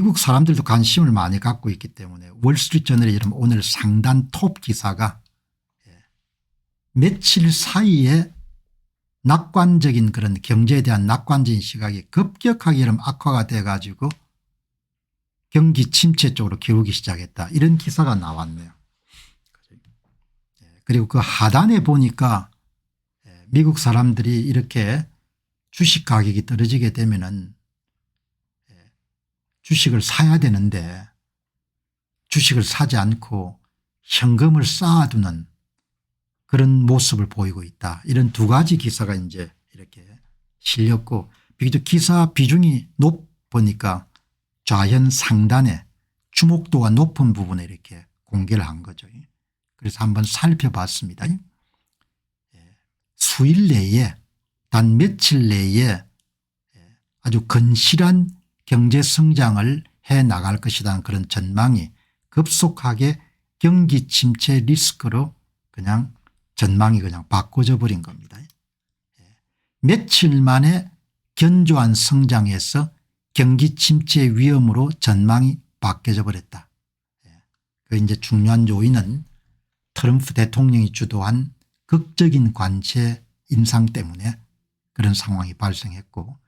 미국 사람들도 관심을 많이 갖고 있기 때문에 월스트리트저널에 이런 오늘 상단 톱 기사가 며칠 사이에 낙관적인 그런 경제에 대한 낙관적인 시각이 급격하게 이런 악화가 돼 가지고 경기 침체 쪽으로 기울기 시작했다, 이런 기사가 나왔네요. 그리고 그 하단에 보니까 미국 사람들이 이렇게 주식 가격이 떨어지게 되면은 주식을 사야 되는데 주식을 사지 않고 현금을 쌓아두는 그런 모습을 보이고 있다, 이런 두 가지 기사가 이제 이렇게 실렸고, 비교적 기사 비중이 높으니까 좌현 상단에 주목도가 높은 부분에 이렇게 공개를 한 거죠. 그래서 한번 살펴봤습니다. 수일 내에 단 며칠 내에 아주 건실한 경제 성장을 해 나갈 것이라는 그런 전망이 급속하게 경기 침체 리스크로 그냥 전망이 그냥 바꿔져 버린 겁니다. 며칠 만에 견조한 성장에서 경기 침체 위험으로 전망이 바뀌어져 버렸다. 그 이제 중요한 요인은 트럼프 대통령이 주도한 극적인 관세 인상 때문에 그런 상황이 발생했고,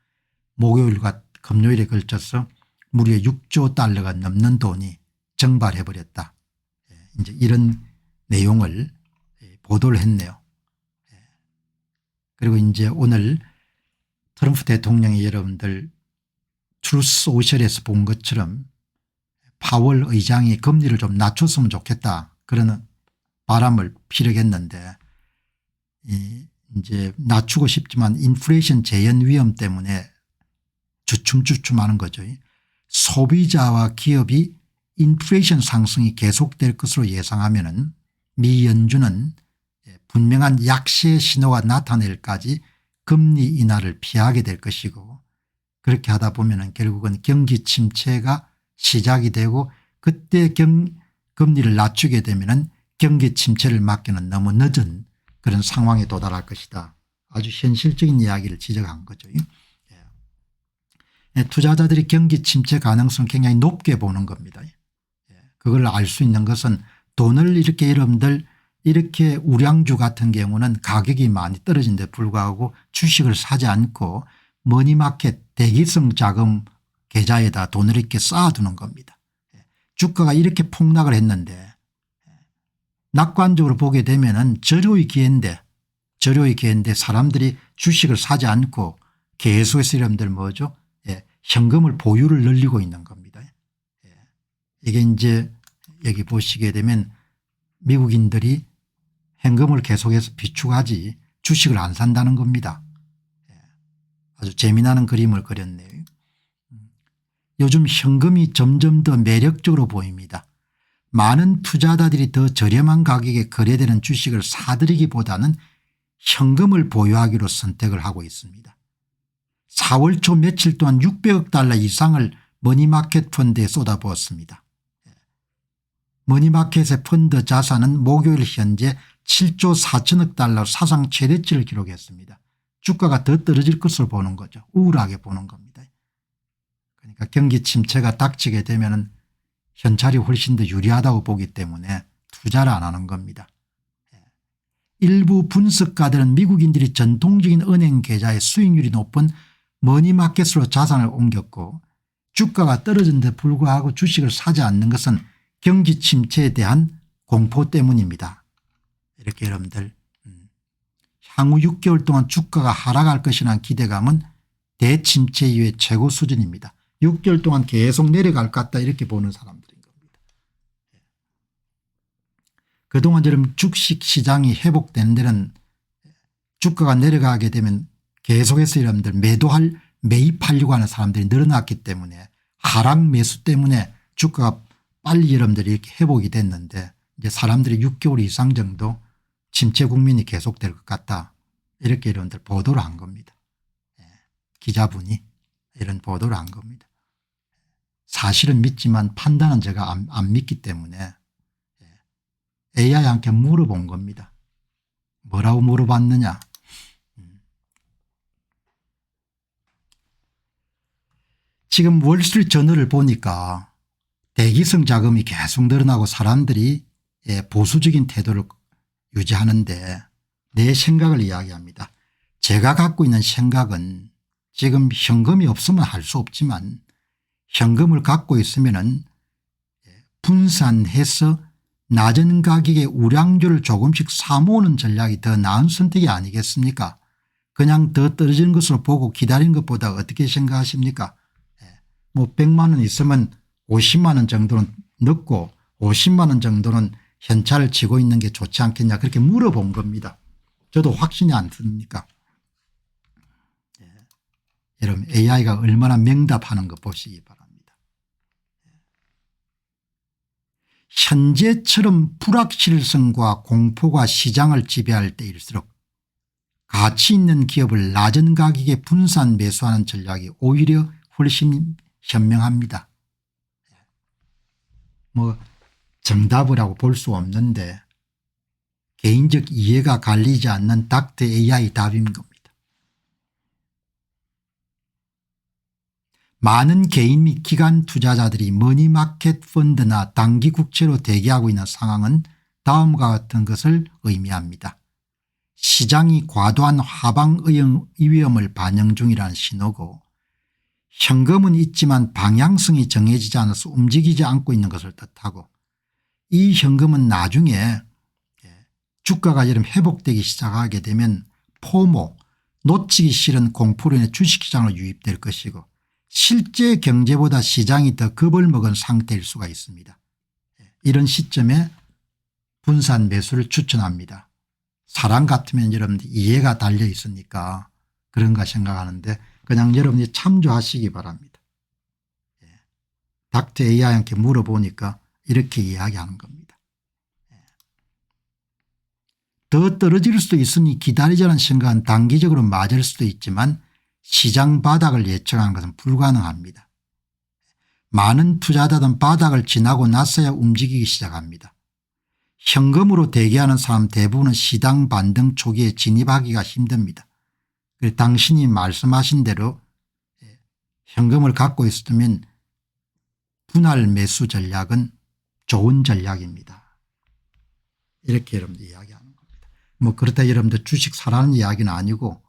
목요일과 금요일에 걸쳐서 무려 6조 달러가 넘는 돈이 증발해 버렸다, 이제 이런 내용을 보도를 했네요. 그리고 이제 오늘 트럼프 대통령이 여러분들 트루스 소셜에서 본 것처럼 파월 의장이 금리를 좀 낮췄으면 좋겠다 그러는 바람을 피력했는데, 이제 낮추고 싶지만 인플레이션 재현 위험 때문에 주춤주춤하는 거죠. 소비자와 기업이 인플레이션 상승이 계속될 것으로 예상하면은 미 연준은 분명한 약세 신호가 나타낼까지 금리 인하를 피하게 될 것이고, 그렇게 하다 보면은 결국은 경기 침체가 시작이 되고, 그때 금리를 낮추게 되면은 경기 침체를 막기는 너무 늦은 그런 상황에 도달할 것이다, 아주 현실적인 이야기를 지적한 거죠. 투자자들이 경기 침체 가능성 굉장히 높게 보는 겁니다. 그걸 알 수 있는 것은 돈을 이렇게 여러분들 이렇게 우량주 같은 경우는 가격이 많이 떨어진 데 불구하고 주식을 사지 않고 머니마켓 대기성 자금 계좌에다 돈을 이렇게 쌓아두는 겁니다. 주가가 이렇게 폭락을 했는데 낙관적으로 보게 되면은 절호의 기회인데 사람들이 주식을 사지 않고 계속해서 여러분들 뭐죠? 현금을 보유를 늘리고 있는 겁니다. 이게 이제 여기 보시게 되면 미국인들이 현금을 계속해서 비축하지 주식을 안 산다는 겁니다. 아주 재미나는 그림을 그렸네요. 요즘 현금이 점점 더 매력적으로 보입니다. 많은 투자자들이 더 저렴한 가격에 거래되는 주식을 사들이기보다는 현금을 보유하기로 선택을 하고 있습니다. 4월 초 며칠 동안 600억 달러 이상을 머니마켓 펀드에 쏟아부었습니다. 머니마켓의 펀드 자산은 목요일 현재 7조 4천억 달러 사상 최대치를 기록했습니다. 주가가 더 떨어질 것으로 보는 거죠. 우울하게 보는 겁니다. 그러니까 경기 침체가 닥치게 되면 현찰이 훨씬 더 유리하다고 보기 때문에 투자를 안 하는 겁니다. 일부 분석가들은 미국인들이 전통적인 은행 계좌의 수익률이 높은 머니마켓으로 자산을 옮겼고, 주가가 떨어진 데 불구하고 주식을 사지 않는 것은 경기 침체에 대한 공포 때문입니다. 이렇게 여러분들 향후 6개월 동안 주가가 하락할 것이라는 기대감은 대침체 이후의 최고 수준입니다. 6개월 동안 계속 내려갈 것 같다, 이렇게 보는 사람들인 겁니다. 그동안 여러분 주식시장이 회복되는 데는 주가가 내려가게 되면 계속해서 여러분들 매입하려고 하는 사람들이 늘어났기 때문에, 하락 매수 때문에 주가가 빨리 여러분들이 이렇게 회복이 됐는데, 이제 사람들이 6개월 이상 정도 침체 국면이 계속될 것 같다, 이렇게 여러분들 보도를 한 겁니다. 기자분이 이런 보도를 한 겁니다. 사실은 믿지만 판단은 제가 안 믿기 때문에 AI한테 물어본 겁니다. 뭐라고 물어봤느냐. 지금 월스트리트 저널을 보니까 대기성 자금이 계속 늘어나고 사람들이 보수적인 태도를 유지하는데 내 생각을 이야기합니다. 제가 갖고 있는 생각은 지금 현금이 없으면 할 수 없지만 현금을 갖고 있으면은 분산해서 낮은 가격에 우량주를 조금씩 사모으는 전략이 더 나은 선택이 아니겠습니까? 그냥 더 떨어지는 것으로 보고 기다리는 것보다 어떻게 생각하십니까? 뭐 100만 원 있으면 50만 원 정도는 넣고 50만 원 정도는 현찰을 쥐고 있는 게 좋지 않겠냐 그렇게 물어본 겁니다. 저도 확신이 안 듭니까? 여러분 AI가 얼마나 명답하는 거 보시기 바랍니다. 현재처럼 불확실성과 공포가 시장을 지배할 때일수록 가치 있는 기업을 낮은 가격에 분산 매수하는 전략이 오히려 훨씬 현명합니다. 뭐 정답이라고 볼 수 없는데 개인적 이해가 갈리지 않는 닥터 AI 답인 겁니다. 많은 개인 및 기관 투자자들이 머니마켓 펀드나 단기 국채로 대기하고 있는 상황은 다음과 같은 것을 의미합니다. 시장이 과도한 하방 위험을 반영 중이라는 신호고 현금은 있지만 방향성이 정해지지 않아서 움직이지 않고 있는 것을 뜻하고 이 현금은 나중에 주가가 회복되기 시작하게 되면 포모 놓치기 싫은 공포로 인해 주식시장으로 유입될 것이고 실제 경제보다 시장이 더 겁을 먹은 상태일 수가 있습니다. 이런 시점에 분산 매수를 추천합니다. 사람 같으면 여러분들 이해가 달려 있으니까 그런가 생각하는데 그냥 여러분이 참조하시기 바랍니다. 닥터 AI한테 물어보니까 이렇게 이야기하는 겁니다. 더 떨어질 수도 있으니 기다리자는 생각은 단기적으로 맞을 수도 있지만 시장 바닥을 예측하는 것은 불가능합니다. 많은 투자자들은 바닥을 지나고 나서야 움직이기 시작합니다. 현금으로 대기하는 사람 대부분은 시장 반등 초기에 진입하기가 힘듭니다. 당신이 말씀하신 대로 현금을 갖고 있으면 분할 매수 전략은 좋은 전략입니다. 이렇게 여러분들 이야기하는 겁니다. 뭐 그렇다 여러분들 주식 사라는 이야기는 아니고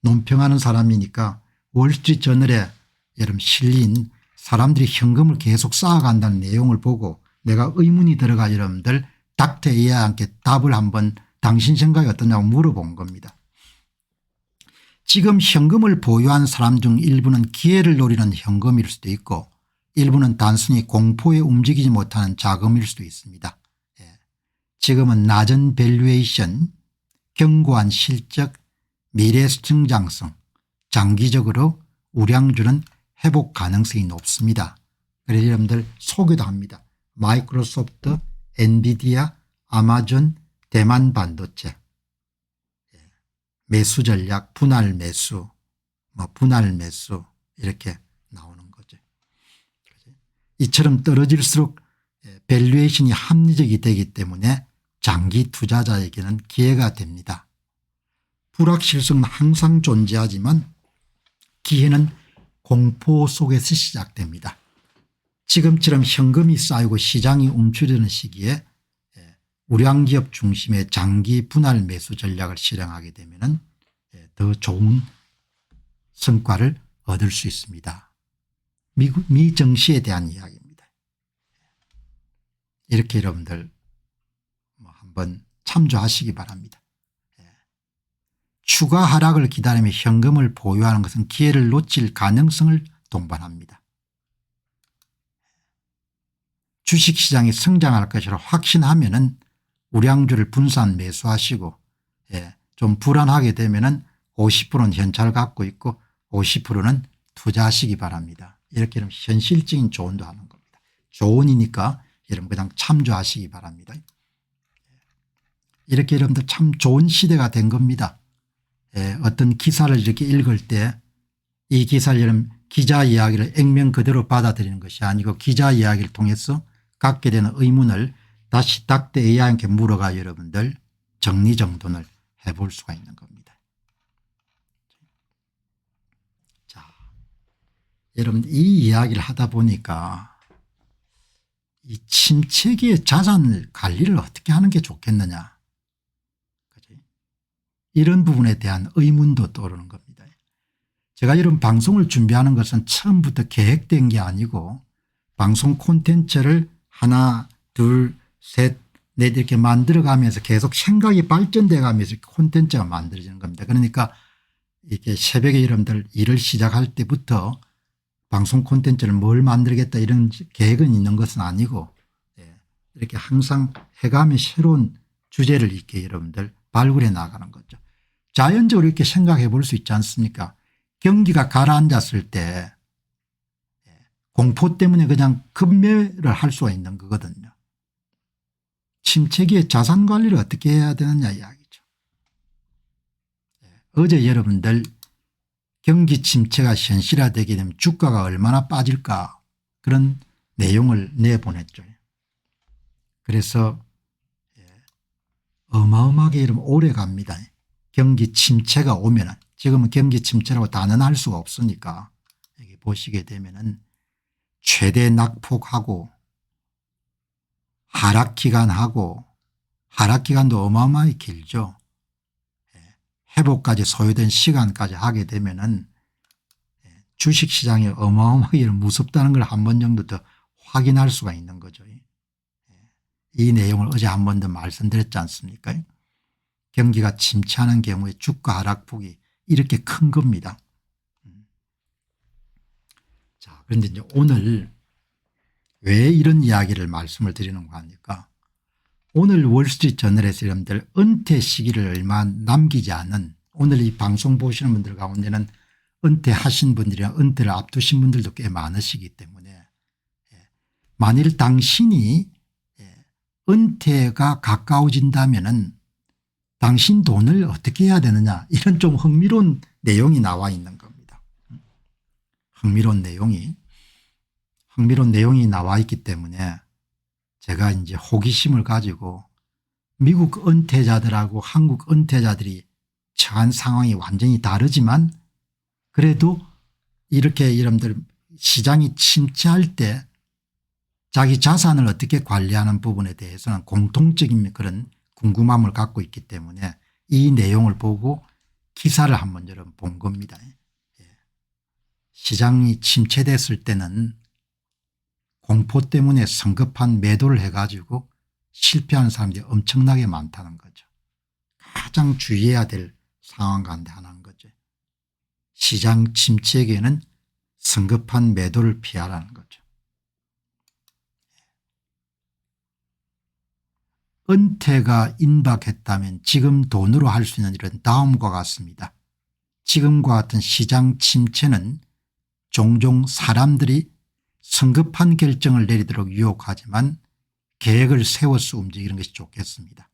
논평하는 사람이니까 월스트리트 저널에 여러분 실린 사람들이 현금을 계속 쌓아간다는 내용을 보고 내가 의문이 들어가 여러분들 닥터 AI한테 답을 한번 당신 생각이 어떠냐고 물어본 겁니다. 지금 현금을 보유한 사람 중 일부는 기회를 노리는 현금일 수도 있고 일부는 단순히 공포에 움직이지 못하는 자금일 수도 있습니다. 지금은 낮은 밸류에이션, 견고한 실적, 미래 성장성, 장기적으로 우량주는 회복 가능성이 높습니다. 그래서 여러분들 소개도 합니다. 마이크로소프트, 엔비디아, 아마존, 대만 반도체 매수 전략, 분할 매수, 분할 매수 이렇게 나오는 거죠. 이처럼 떨어질수록 밸류에이션이 합리적이 되기 때문에 장기 투자자에게는 기회가 됩니다. 불확실성은 항상 존재하지만 기회는 공포 속에서 시작됩니다. 지금처럼 현금이 쌓이고 시장이 움츠리는 시기에 우량기업 중심의 장기 분할 매수 전략을 실행하게 되면 더 좋은 성과를 얻을 수 있습니다. 미 증시에 대한 이야기입니다. 이렇게 여러분들 한번 참조하시기 바랍니다. 추가 하락을 기다리며 현금을 보유하는 것은 기회를 놓칠 가능성을 동반합니다. 주식시장이 성장할 것이라 확신하면은 우량주를 분산 매수하시고 좀 불안하게 되면은 50%는 현찰을 갖고 있고 50%는 투자하시기 바랍니다. 이렇게 현실적인 조언도 하는 겁니다. 조언이니까 여러분 그냥 참조하시기 바랍니다. 이렇게 여러분들 참 좋은 시대가 된 겁니다. 어떤 기사를 이렇게 읽을 때 이 기사를 여러분 기자 이야기를 액면 그대로 받아들이는 것이 아니고 기자 이야기를 통해서 갖게 되는 의문을 다시 닥터 AI한테 물어가 여러분들 정리정돈을 해볼 수가 있는 겁니다. 자, 여러분 이 이야기를 하다 보니까 이 침체기의 자산 관리를 어떻게 하는 게 좋겠느냐. 그치? 이런 부분에 대한 의문도 떠오르는 겁니다. 제가 이런 방송을 준비하는 것은 처음부터 계획된 게 아니고 방송 콘텐츠를 하나 둘 셋 넷 이렇게 만들어가면서 계속 생각이 발전돼 가면서 콘텐츠가 만들어지는 겁니다. 그러니까 이렇게 새벽에 여러분들 일을 시작할 때부터 방송 콘텐츠를 뭘 만들겠다 이런 계획은 있는 것은 아니고 이렇게 항상 해감의 새로운 주제를 이렇게 여러분들 발굴해 나가는 거죠. 자연적으로 이렇게 생각해 볼 수 있지 않습니까? 경기가 가라앉았을 때 공포 때문에 그냥 급매를 할 수가 있는 거거든요. 침체기에 자산 관리를 어떻게 해야 되느냐 이야기죠. 어제 여러분들 경기 침체가 현실화되게 되면 주가가 얼마나 빠질까 그런 내용을 내보냈죠. 그래서 어마어마하게 여러분 오래 갑니다. 경기 침체가 오면은 지금은 경기 침체라고 단언할 수가 없으니까 여기 보시게 되면은 최대 낙폭하고 하락기간하고 하락기간도 어마어마하게 길죠. 회복까지 소요된 시간까지 하게 되면은 주식시장이 어마어마하게 무섭다는 걸 한 번 정도 더 확인할 수가 있는 거죠. 이 내용을 어제 한 번 더 말씀드렸지 않습니까? 경기가 침체하는 경우에 주가 하락폭이 이렇게 큰 겁니다. 자, 그런데 이제 오늘 왜 이런 이야기를 말씀을 드리는가 하니까 오늘 월스트리트 저널에서 여러분들 은퇴 시기를 얼마 남기지 않은 오늘 이 방송 보시는 분들 가운데는 은퇴하신 분들이나 은퇴를 앞두신 분들도 꽤 많으시기 때문에 만일 당신이 은퇴가 가까워진다면은 당신 돈을 어떻게 해야 되느냐 이런 좀 흥미로운 내용이 나와 있는 겁니다. 흥미로운 내용이 나와 있기 때문에 제가 이제 호기심을 가지고 미국 은퇴자들하고 한국 은퇴자들이 처한 상황이 완전히 다르지만 그래도 이렇게 여러분들 시장이 침체할 때 자기 자산을 어떻게 관리하는 부분에 대해서는 공통적인 그런 궁금함을 갖고 있기 때문에 이 내용을 보고 기사를 한번 여러분 본 겁니다. 시장이 침체됐을 때는 공포 때문에 성급한 매도를 해가지고 실패하는 사람들이 엄청나게 많다는 거죠. 가장 주의해야 될 상황 가운데 하나인 거죠. 시장 침체기에는 성급한 매도를 피하라는 거죠. 은퇴가 임박했다면 지금 돈으로 할 수 있는 일은 다음과 같습니다. 지금과 같은 시장 침체는 종종 사람들이 성급한 결정을 내리도록 유혹하지만 계획을 세워서 움직이는 것이 좋겠습니다.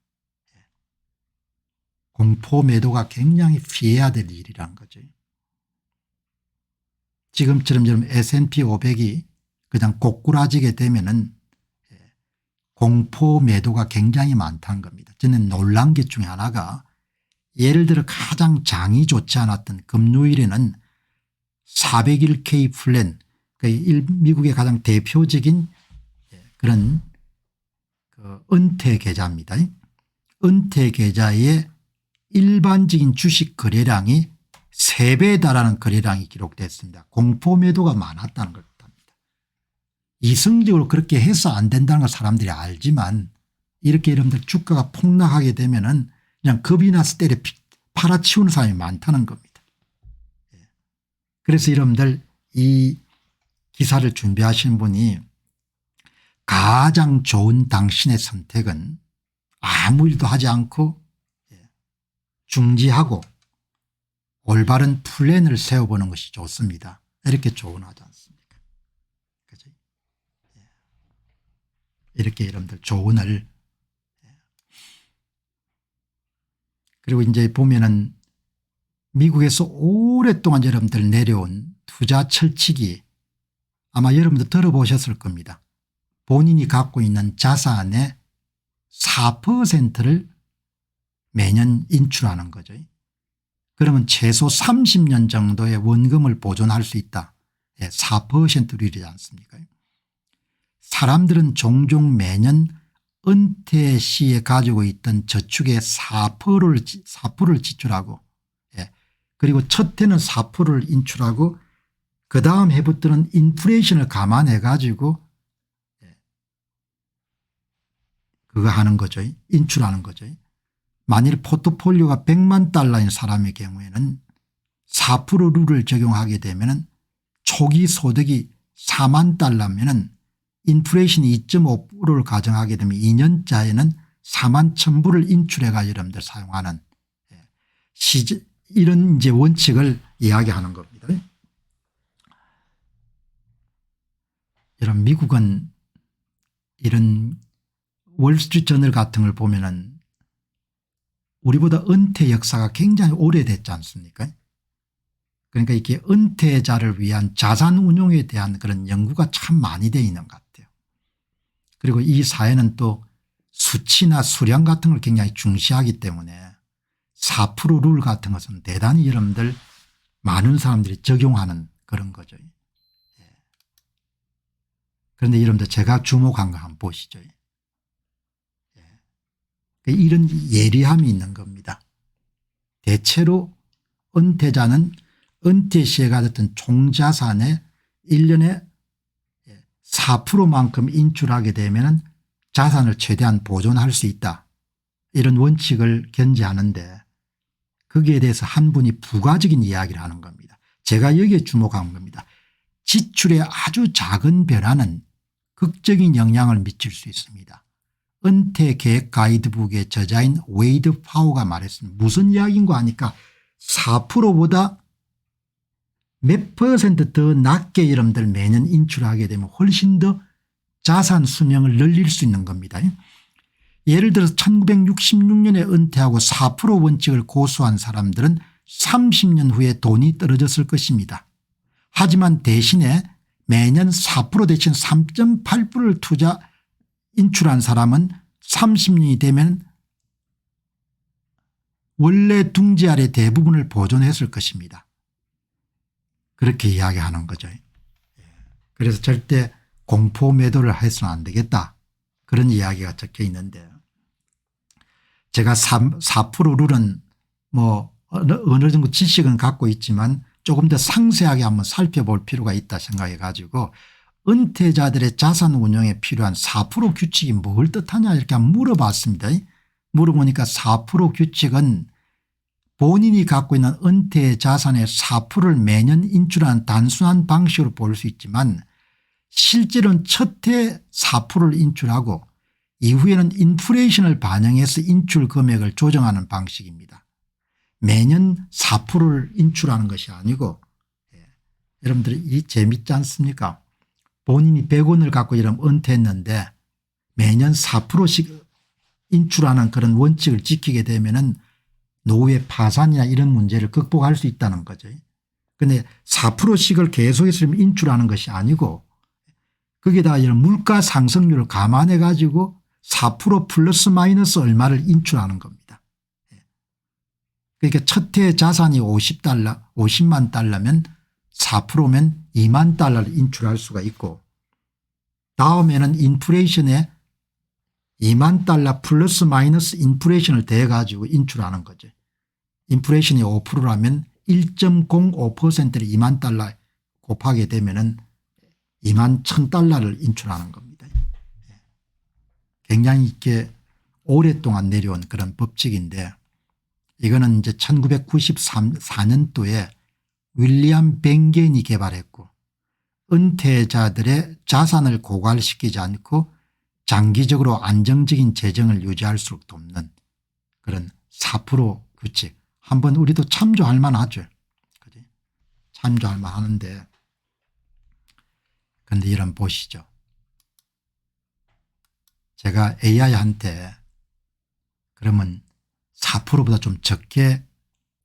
공포 매도가 굉장히 피해야 될 일이라는 거죠. 지금처럼 S&P 500이 그냥 고꾸라지게 되면은 공포 매도가 굉장히 많다는 겁니다. 저는 놀란 것 중에 하나가 예를 들어 가장 장이 좋지 않았던 금요일에는 401K 플랜 미국의 가장 대표적인 그런 은퇴 계좌입니다. 은퇴 계좌의 일반적인 주식 거래량이 3배에 달하는 거래량이 기록됐습니다. 공포 매도가 많았다는 걸 뜻합니다. 이성적으로 그렇게 해서 안 된다는 걸 사람들이 알지만 이렇게 여러분들 주가가 폭락하게 되면은 그냥 겁이 나서 때려 팔아치우는 사람이 많다는 겁니다. 그래서 여러분들 이 기사를 준비하신 분이 가장 좋은 당신의 선택은 아무 일도 하지 않고 중지하고 올바른 플랜을 세워보는 것이 좋습니다. 이렇게 조언하지 않습니까? 그죠? 이렇게 여러분들 조언을 그리고 이제 보면은 미국에서 오랫동안 여러분들 내려온 투자 철칙이 아마 여러분들 들어보셨을 겁니다. 본인이 갖고 있는 자산의 4%를 매년 인출하는 거죠. 그러면 최소 30년 정도의 원금을 보존할 수 있다. 4%를 이르지 않습니까? 사람들은 종종 매년 은퇴 시에 가지고 있던 저축의 4%를 지출하고 그리고 첫 해는 4%를 인출하고 그다음 해부터는 인플레이션을 감안해 가지고 그거 하는 거죠. 인출하는 거죠. 만일 포트폴리오가 100만 달러인 사람의 경우에는 4% 룰을 적용하게 되면 초기 소득이 4만 달러면 인플레이션이 2.5%를 가정하게 되면 2년짜리는 4만 1,000불을 인출해가 여러분들 사용하는 이런 이제 원칙을 이야기하는 겁니다. 여러분 미국은 이런 월스트리트 저널 같은 걸 보면은 우리보다 은퇴 역사가 굉장히 오래됐지 않습니까? 그러니까 이렇게 은퇴자를 위한 자산 운용에 대한 그런 연구가 참 많이 되어 있는 것 같아요. 그리고 이 사회는 또 수치나 수량 같은 걸 굉장히 중시하기 때문에 4%룰 같은 것은 대단히 여러분들 많은 사람들이 적용하는 그런 거죠. 그런데 여러분들 제가 주목한 거 한번 보시죠. 이런 예리함이 있는 겁니다. 대체로 은퇴자는 은퇴 시에 가졌던 총자산의 1년에 4%만큼 인출하게 되면 자산을 최대한 보존할 수 있다. 이런 원칙을 견지하는데 거기에 대해서 한 분이 부가적인 이야기를 하는 겁니다. 제가 여기에 주목한 겁니다. 지출의 아주 작은 변화는 극적인 영향을 미칠 수 있습니다. 은퇴 계획 가이드북의 저자인 웨이드 파워가 말했습니다. 무슨 이야기인가 하니까 4%보다 몇 퍼센트 더 낮게 여러분들 매년 인출하게 되면 훨씬 더 자산 수명을 늘릴 수 있는 겁니다. 예를 들어서 1966년에 은퇴하고 4% 원칙을 고수한 사람들은 30년 후에 돈이 떨어졌을 것입니다. 하지만 대신에 매년 4% 대신 3.8%를 인출한 사람은 30년이 되면 원래 둥지 아래 대부분을 보존했을 것입니다. 그렇게 이야기하는 거죠. 그래서 절대 공포 매도를 해서는 안 되겠다. 그런 이야기가 적혀 있는데 제가 4% 룰은 뭐 어느 정도 지식은 갖고 있지만 조금 더 상세하게 한번 살펴볼 필요가 있다 생각해 가지고 은퇴자들의 자산 운용에 필요한 4% 규칙이 뭘 뜻하냐 이렇게 한번 물어봤습니다. 물어보니까 4% 규칙은 본인이 갖고 있는 은퇴 자산의 4%를 매년 인출하는 단순한 방식으로 볼 수 있지만 실제로는 첫 해 4%를 인출하고 이후에는 인플레이션을 반영해서 인출 금액을 조정하는 방식입니다. 매년 4%를 인출하는 것이 아니고 여러분들이 이 재밌지 않습니까? 본인이 100원을 갖고 이러면 은퇴했는데 매년 4%씩 인출하는 그런 원칙을 지키게 되면은 노후의 파산이나 이런 문제를 극복할 수 있다는 거죠. 그런데 4%씩을 계속해서 인출하는 것이 아니고 거기에다가 이런 물가 상승률을 감안해 가지고 4% 플러스 마이너스 얼마를 인출하는 겁니다. 그러니까 첫 해 자산이 50만 달러면 4%면 2만 달러를 인출할 수가 있고 다음에는 인플레이션에 2만 달러 플러스 마이너스 인플레이션을 대해 가지고 인출하는 거죠. 인플레이션이 5%라면 1.05%를 2만 달러 곱하게 되면은 2만 1,000달러를 인출하는 겁니다. 굉장히 이렇게 오랫동안 내려온 그런 법칙인데 이거는 이제 1994년도에 윌리엄 뱅겐이 개발했고 은퇴자들의 자산을 고갈시키지 않고 장기적으로 안정적인 재정을 유지할 수 돕는 그런 4% 규칙 한번 우리도 참조할 만하죠. 그지? 참조할 만하는데 그런데 이런 보시죠. 제가 AI한테 그러면 4%보다 좀 적게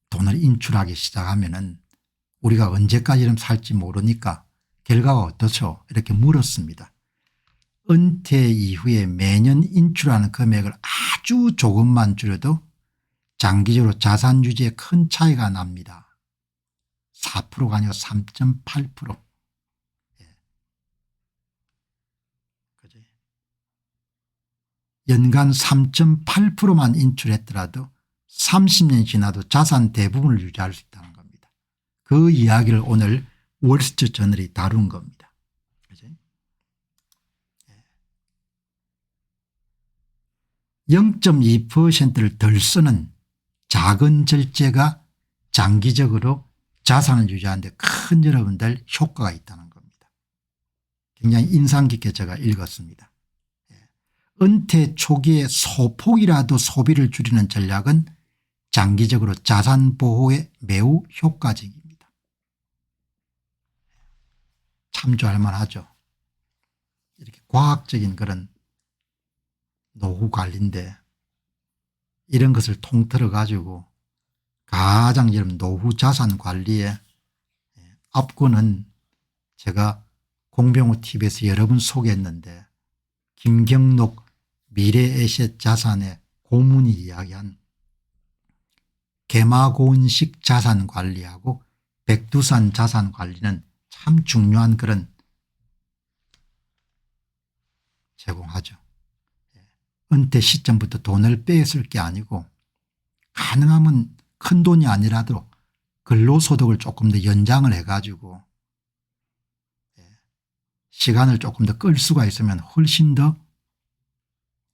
돈을 인출하기 시작하면은 우리가 언제까지 이러면 살지 모르니까 결과가 어떻죠? 이렇게 물었습니다. 은퇴 이후에 매년 인출하는 금액을 아주 조금만 줄여도 장기적으로 자산 유지에 큰 차이가 납니다. 4%가 아니고 3.8%. 그죠? 연간 3.8%만 인출했더라도 30년이 지나도 자산 대부분을 유지할 수 있다는 겁니다. 그 이야기를 오늘 월스트리트저널이 다룬 겁니다. 그죠? 0.2%를 덜 쓰는 작은 절제가 장기적으로 자산을 유지하는 데 큰 여러분들 효과가 있다는 겁니다. 굉장히 인상 깊게 제가 읽었습니다. 은퇴 초기에 소폭이라도 소비를 줄이는 전략은 장기적으로 자산 보호에 매우 효과적입니다. 참조할 만하죠. 이렇게 과학적인 그런 노후 관리인데 이런 것을 통틀어 가지고 가장 여러분 노후 자산 관리에 앞권은 제가 공병호 TV에서 여러 번 소개했는데 김경록 미래에셋 자산의 고문이 이야기한 개마고은식 자산 관리하고 백두산 자산 관리는 참 중요한 그런 제공하죠. 은퇴 시점부터 돈을 빼앗을 게 아니고 가능하면 큰 돈이 아니라도 근로소득을 조금 더 연장을 해가지고 시간을 조금 더 끌 수가 있으면 훨씬 더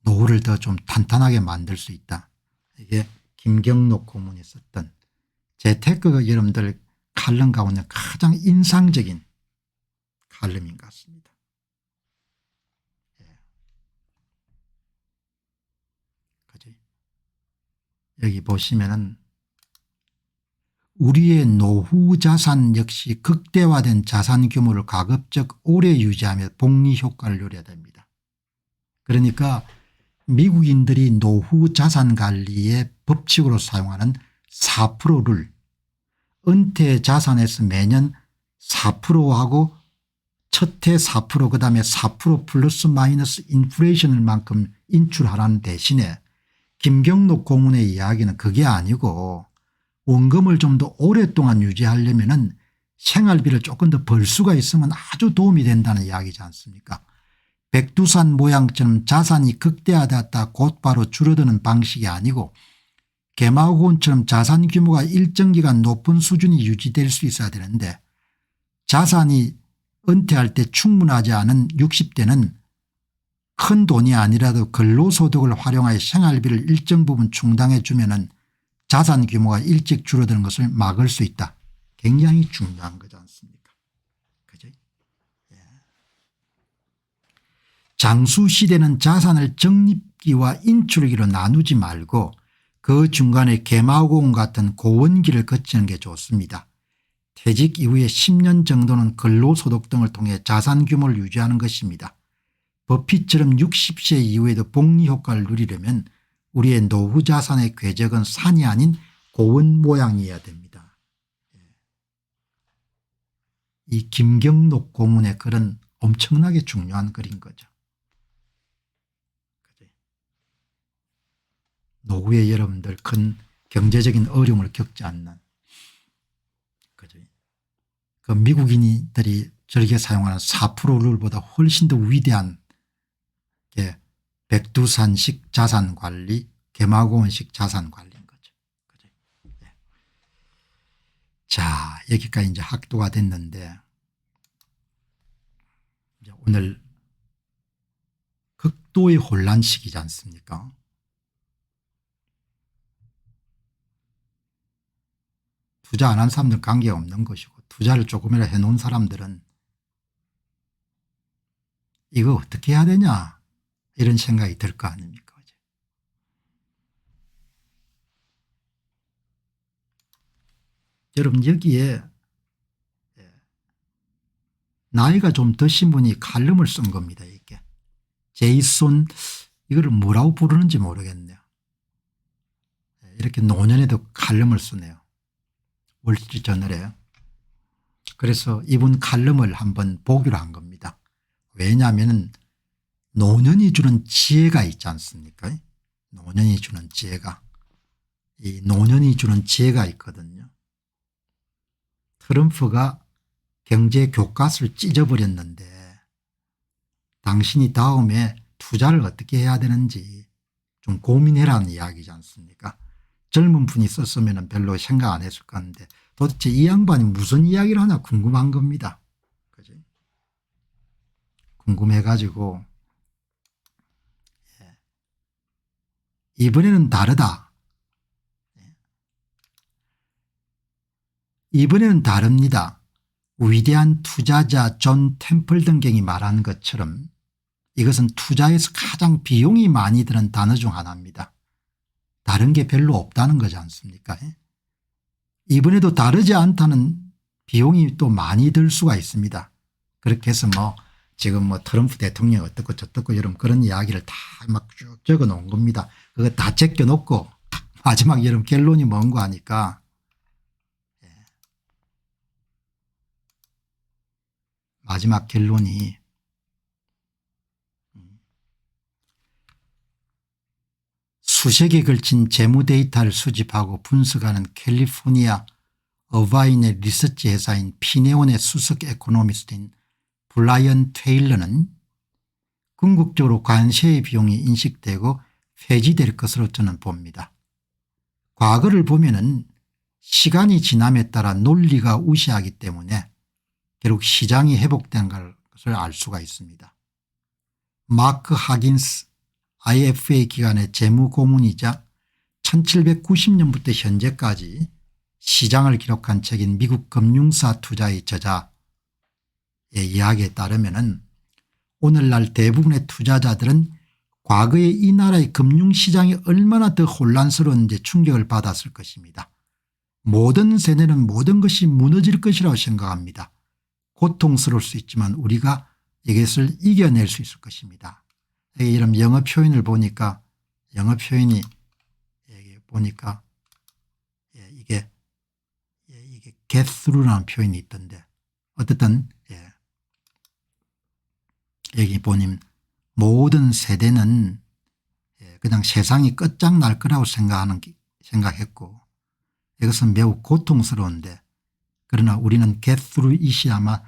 노후를 더 좀 탄탄하게 만들 수 있다. 이게 김경록 고문이 썼던 재테크가 여러분들 칼럼 가운데 가장 인상적인 칼럼인 것 같습니다. 여기 보시면은 우리의 노후 자산 역시 극대화된 자산 규모를 가급적 오래 유지하며 복리 효과를 누려야 됩니다. 그러니까 미국인들이 노후 자산 관리의 법칙으로 사용하는 4%를 은퇴 자산에서 매년 4%하고 첫해 4% 그다음에 4% 플러스 마이너스 인플레이션을 만큼 인출하라는 대신에 김경록 고문의 이야기는 그게 아니고 원금을 좀 더 오랫동안 유지하려면은 생활비를 조금 더 벌 수가 있으면 아주 도움이 된다는 이야기지 않습니까? 백두산 모양처럼 자산이 극대화되었다 곧바로 줄어드는 방식이 아니고 개마고원처럼 자산 규모가 일정 기간 높은 수준이 유지될 수 있어야 되는데 자산이 은퇴할 때 충분하지 않은 60대는 큰 돈이 아니라도 근로소득을 활용하여 생활비를 일정 부분 충당해 주면은 자산 규모가 일찍 줄어드는 것을 막을 수 있다. 굉장히 중요한 거지 않습니까? 그죠? 예. 장수시대는 자산을 적립기와 인출기로 나누지 말고 그 중간에 개마고원 같은 고원기를 거치는 게 좋습니다. 퇴직 이후에 10년 정도는 근로소득 등을 통해 자산 규모를 유지하는 것입니다. 버핏처럼 60세 이후에도 복리 효과를 누리려면 우리의 노후 자산의 궤적은 산이 아닌 고원 모양이어야 됩니다. 이 김경록 고문의 글은 엄청나게 중요한 글인 거죠. 노후에 여러분들 큰 경제적인 어려움을 겪지 않는 그 미국인들이 저렇게 사용하는 4% 룰보다 훨씬 더 위대한 게 백두산식 자산관리 개마고원식 자산관리인 거죠. 네. 자 여기까지 이제 학도가 됐는데 이제 오늘 극도의 혼란 시기지 않습니까? 투자 안 한 사람들 관계가 없는 것이고 투자를 조금이라도 해놓은 사람들은 이거 어떻게 해야 되냐 이런 생각이 들 거 아닙니까? 여러분 여기에 나이가 좀 드신 분이 칼럼을 쓴 겁니다. 이게 제이슨 이거를 뭐라고 부르는지 모르겠네요. 이렇게 노년에도 칼럼을 쓰네요. 월스트리트저널에. 그래서 이분 칼럼을 한번 보기로 한 겁니다. 왜냐하면 노년이 주는 지혜가 있지 않습니까? 노년이 주는 지혜가. 이 노년이 주는 지혜가 있거든요. 트럼프가 경제 교과서를 찢어버렸는데 당신이 다음에 투자를 어떻게 해야 되는지 좀 고민해라는 이야기지 않습니까? 젊은 분이 썼으면 별로 생각 안 했을 것 같은데 도대체 이 양반이 무슨 이야기를 하나 궁금한 겁니다. 그죠? 궁금해 가지고 이번에는 다르다. 이번에는 다릅니다. 위대한 투자자 존 템플턴경이 말한 것처럼 이것은 투자에서 가장 비용이 많이 드는 단어 중 하나입니다. 다른 게 별로 없다는 거지 않습니까? 이번에도 다르지 않다는 비용이 또 많이 들 수가 있습니다. 그렇게 해서 지금 트럼프 대통령 어떻고 저떻고 여러분 그런 이야기를 다 막 쭉 적어 놓은 겁니다. 그거 다 제껴 놓고 마지막 여러분 결론이 뭔고 하니까 마지막 결론이 수색에 걸친 재무 데이터를 수집하고 분석하는 캘리포니아 어바인의 리서치 회사인 피네온의 수석 에코노미스트인 브라이언 테일러는 궁극적으로 관세의 비용이 인식되고 폐지될 것으로 저는 봅니다. 과거를 보면은 시간이 지남에 따라 논리가 우시하기 때문에 결국 시장이 회복된 것을 알 수가 있습니다. 마크 하긴스 IFA 기관의 재무고문이자 1790년부터 현재까지 시장을 기록한 책인 미국 금융사 투자의 저자의 이야기에 따르면 오늘날 대부분의 투자자들은 과거에 이 나라의 금융시장이 얼마나 더 혼란스러운지 충격을 받았을 것입니다. 모든 세대는 모든 것이 무너질 것이라고 생각합니다. 고통스러울 수 있지만 우리가 이것을 이겨낼 수 있을 것입니다. 이런 영어 표현을 보니까 이게 get through라는 표현이 있던데 어쨌든 여기 보님 모든 세대는 그냥 세상이 끝장날 거라고 생각했고 이것은 매우 고통스러운데 그러나 우리는 get through it이 아마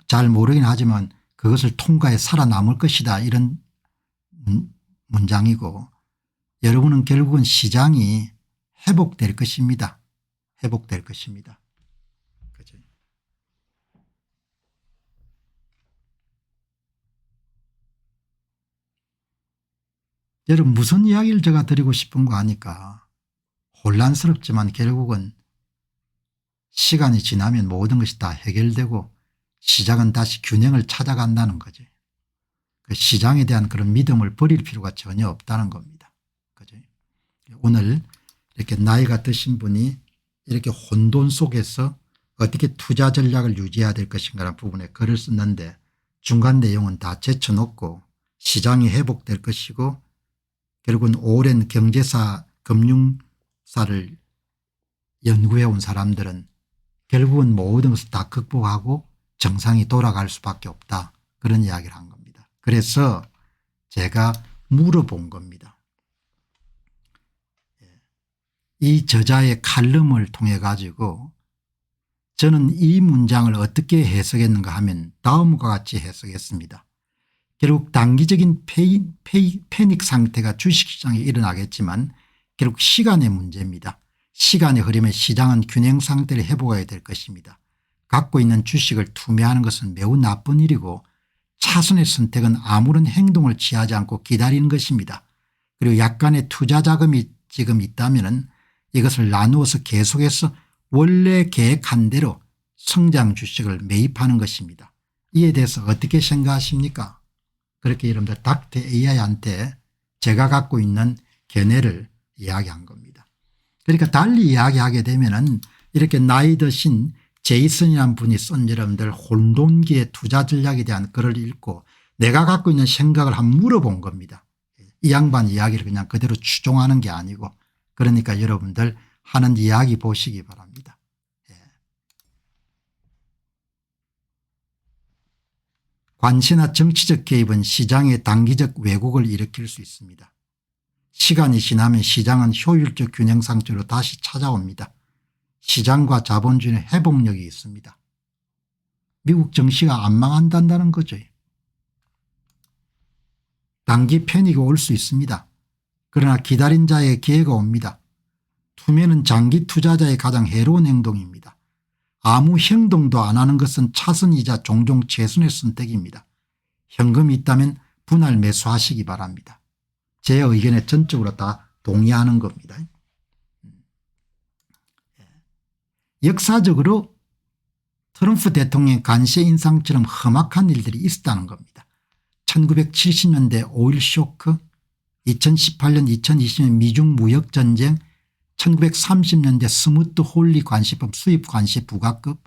잘 모르긴 하지만 그것을 통과해 살아남을 것이다 이런 문장이고 여러분은 결국은 시장이 회복될 것입니다. 회복될 것입니다. 그죠? 여러분 무슨 이야기를 제가 드리고 싶은 거 아니까 혼란스럽지만 결국은 시간이 지나면 모든 것이 다 해결되고 시장은 다시 균형을 찾아간다는 거죠. 그 시장에 대한 그런 믿음을 버릴 필요가 전혀 없다는 겁니다. 그죠? 오늘 이렇게 나이가 드신 분이 이렇게 혼돈 속에서 어떻게 투자 전략을 유지해야 될 것인가라는 부분에 글을 썼는데 중간 내용은 다 제쳐놓고 시장이 회복될 것이고 결국은 오랜 경제사 금융사를 연구해온 사람들은 결국은 모든 것을 다 극복하고 정상이 돌아갈 수밖에 없다 그런 이야기를 한 겁니다. 그래서 제가 물어본 겁니다. 이 저자의 칼럼을 통해 가지고 저는 이 문장을 어떻게 해석했는가 하면 다음과 같이 해석했습니다. 결국 단기적인 패닉 상태가 주식시장에 일어나겠지만 결국 시간의 문제입니다. 시간의 흐름에 시장은 균형 상태를 회복해야 될 것입니다. 갖고 있는 주식을 투매하는 것은 매우 나쁜 일이고 차선의 선택은 아무런 행동을 취하지 않고 기다리는 것입니다. 그리고 약간의 투자 자금이 지금 있다면 이것을 나누어서 계속해서 원래 계획한 대로 성장 주식을 매입하는 것입니다. 이에 대해서 어떻게 생각하십니까? 그렇게 여러분들 닥터 AI한테 제가 갖고 있는 견해를 이야기한 겁니다. 그러니까 달리 이야기하게 되면은 이렇게 나이 드신 제이슨이라는 분이 쓴 여러분들 혼돈기의 투자 전략에 대한 글을 읽고 내가 갖고 있는 생각을 한번 물어본 겁니다. 이 양반 이야기를 그냥 그대로 추종하는 게 아니고 그러니까 여러분들 하는 이야기 보시기 바랍니다. 관세나 정치적 개입은 시장의 단기적 왜곡을 일으킬 수 있습니다. 시간이 지나면 시장은 효율적 균형 상태로 다시 찾아옵니다. 시장과 자본주의는 회복력이 있습니다. 미국 정치가 안 망한다는 거죠. 단기 패닉이 올 수 있습니다. 그러나 기다린 자에게 기회가 옵니다. 투매는 장기 투자자의 가장 해로운 행동입니다. 아무 행동도 안 하는 것은 차선이자 종종 최선의 선택입니다. 현금이 있다면 분할 매수하시기 바랍니다. 제 의견에 전적으로 다 동의하는 겁니다. 역사적으로 트럼프 대통령 간세 인상처럼 험악한 일들이 있었다는 겁니다. 1970년대 오일 쇼크, 2018년 2020년 미중 무역전쟁, 1930년대 스무트 홀리 관세법 수입 관세 부과급.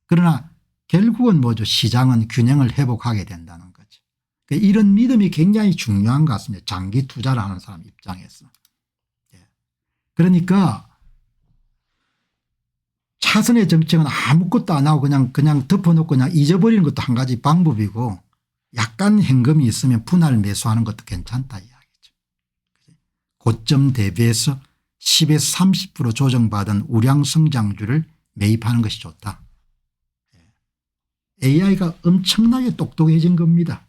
그러나 결국은 뭐죠? 시장은 균형을 회복하게 된다는 거죠. 이런 믿음이 굉장히 중요한 것 같습니다. 장기 투자를 하는 사람 입장에서. 그러니까 차선의 정책은 아무것도 안 하고 그냥 덮어놓고 그냥 잊어버리는 것도 한 가지 방법이고, 약간 현금이 있으면 분할 매수하는 것도 괜찮다 이야기죠. 고점 대비해서 10에서 30% 조정받은 우량 성장주를 매입하는 것이 좋다. AI가 엄청나게 똑똑해진 겁니다.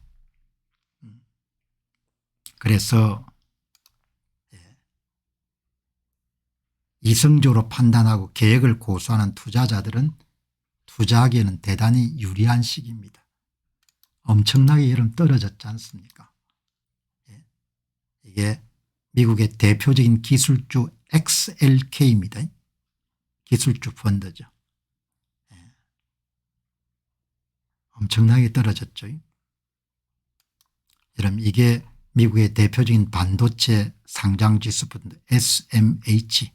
그래서 이성적으로 판단하고 계획을 고수하는 투자자들은 투자하기에는 대단히 유리한 시기입니다. 엄청나게 여름 떨어졌지 않습니까? 이게 미국의 대표적인 기술주 XLK입니다. 기술주 펀드죠. 엄청나게 떨어졌죠. 여러분, 이게 미국의 대표적인 반도체 상장지수 펀드 SMH.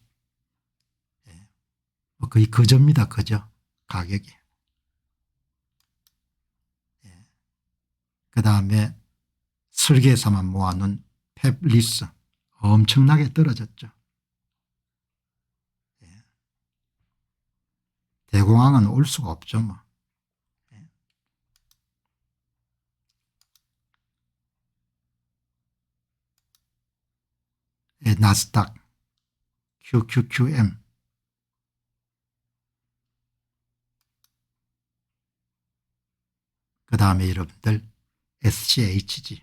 거의 거저입니다. 거저 가격이. 그다음에 설계사만 모아놓은 펩리스 엄청나게 떨어졌죠. 대공황은 올 수가 없죠. 뭐. 나스닥 QQQM, 그다음에 여러분들 SCHG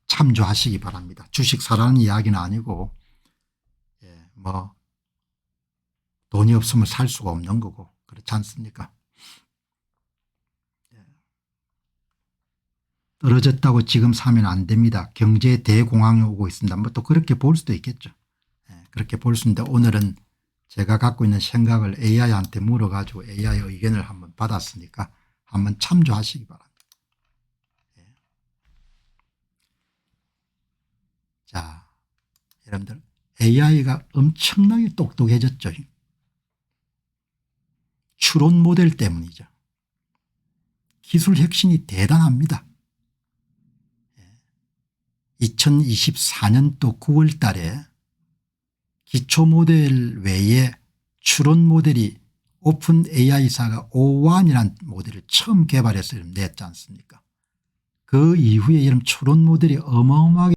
참조하시기 바랍니다. 주식 사라는 이야기는 아니고 뭐 돈이 없으면 살 수가 없는 거고 그렇지 않습니까? 떨어졌다고 지금 사면 안 됩니다. 경제에 대공황이 오고 있습니다. 뭐 또 그렇게 볼 수도 있겠죠. 그렇게 볼 수 있는데, 오늘은 제가 갖고 있는 생각을 AI한테 물어가지고 AI 의견을 한번 받았으니까 한번 참조하시기 바랍니다. 자, 여러분들 AI가 엄청나게 똑똑해졌죠. 추론 모델 때문이죠. 기술 혁신이 대단합니다. 2024년도 9월 달에 기초 모델 외에 추론 모델이 오픈 AI사가 O1이라는 모델을 처음 개발해서 냈지 않습니까? 그 이후에 이런 추론 모델이 어마어마하게